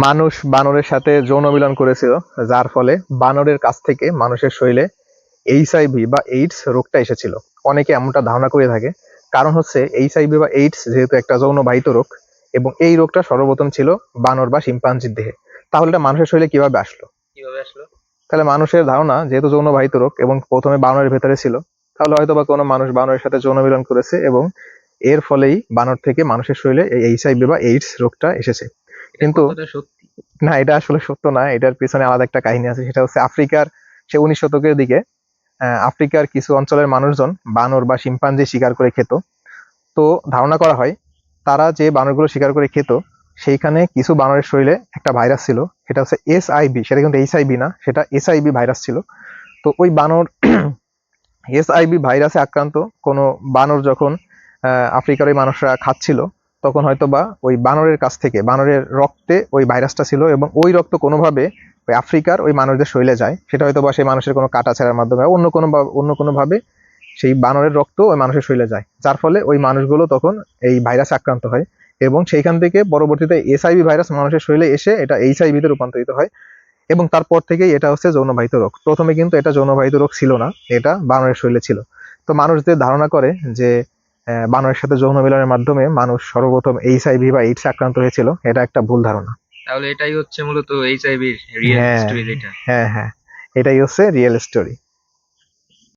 মানুষ বানরের সাথে যৌন মিলন করেছিল, যার ফলে বানরের কাছ থেকে মানুষের শরীরে এইচআইভি বা এইডস রোগটা এসেছিল। অনেকে এমনটা ধারণা করে থাকে। কারণ হচ্ছে এইচআইভি বা এইডস যেহেতু একটা যৌনবাহিত রোগ, এবং এই রোগটা সর্বপ্রথম ছিল বানর বা শিম্পাঞ্জির দেহে। তাহলে এটা মানুষের শরীরে কিভাবে আসলো? তাহলে মানুষের ধারণা যেহেতু যৌনবাহিত রোগ এবং প্রথমে বানরের ভেতরে ছিল, তাহলে হয়তো বা কোনো মানুষ বানরের সাথে যৌন মিলন করেছে এবং এর ফলেই বানর থেকে মানুষের শরীরে এই এইচআইভি বা এইডস রোগটা এসেছে। কিন্তু সত্যি? না, এটা আসলে সত্য না। এটার পিছনে আলাদা একটা কাহিনী আছে। সেটা হচ্ছে আফ্রিকার 19 শতকের দিকে আফ্রিকার কিছু অঞ্চলের মানুষজন বানর বা শিম্পাঞ্জি শিকার করে খেত। তো ধারণা করা হয় তারা যে বানরগুলো শিকার করে খেত, সেইখানে কিছু বানরের শরীরে একটা ভাইরাস ছিল। সেটা হচ্ছে এসআইভি, সেটা কিন্তু এইচআইভি না, সেটা এসআইভি ভাইরাস ছিল। তো ওই বানর এসআইভি ভাইরাসে আক্রান্ত কোনো বানর যখন আফ্রিকার ওই মানুষরা খাচ্ছিল, তখন হয়তো বা ওই বানরের কাছ থেকে বানরের রক্তে ওই ভাইরাসটা ছিল, এবং ওই রক্ত কোনোভাবে ওই আফ্রিকার ওই মানুষদের শরীরে যায়। সেটা হয়তো বা সেই মানুষের কোনো কাটা ছেঁড়ার মাধ্যমে বা অন্য কোনোভাবে সেই বানরের রক্ত ওই মানুষের শরীরে যায়, যার ফলে ওই মানুষগুলো তখন এই ভাইরাসে আক্রান্ত হয়। এবং সেইখান থেকে পরবর্তীতে এসআইভি ভাইরাস মানুষের শরীরে এসে এটা এইচআইভিতে রূপান্তরিত হয়। এবং তারপর থেকেই এটা হচ্ছে যৌনবাহিত রোগ। প্রথমে কিন্তু এটা যৌনবাহিত রোগ ছিল না, এটা বানরের শরীরে ছিল। তো মানুষদের ধারণা করে যে বানরের সাথে যৌন মিলনের মাধ্যমে মানুষ সর্বপ্রথম এইচআইভি বা এইডস আক্রান্ত হয়েছিল। এটা একটা ভুল ধারণা। তাহলে এটাই হচ্ছে মূলত এইচআইভির রিয়েল হ্যাঁ, স্টোরি যেটা। হ্যাঁ, হ্যাঁ, এটাই হচ্ছে রিয়েল স্টোরি।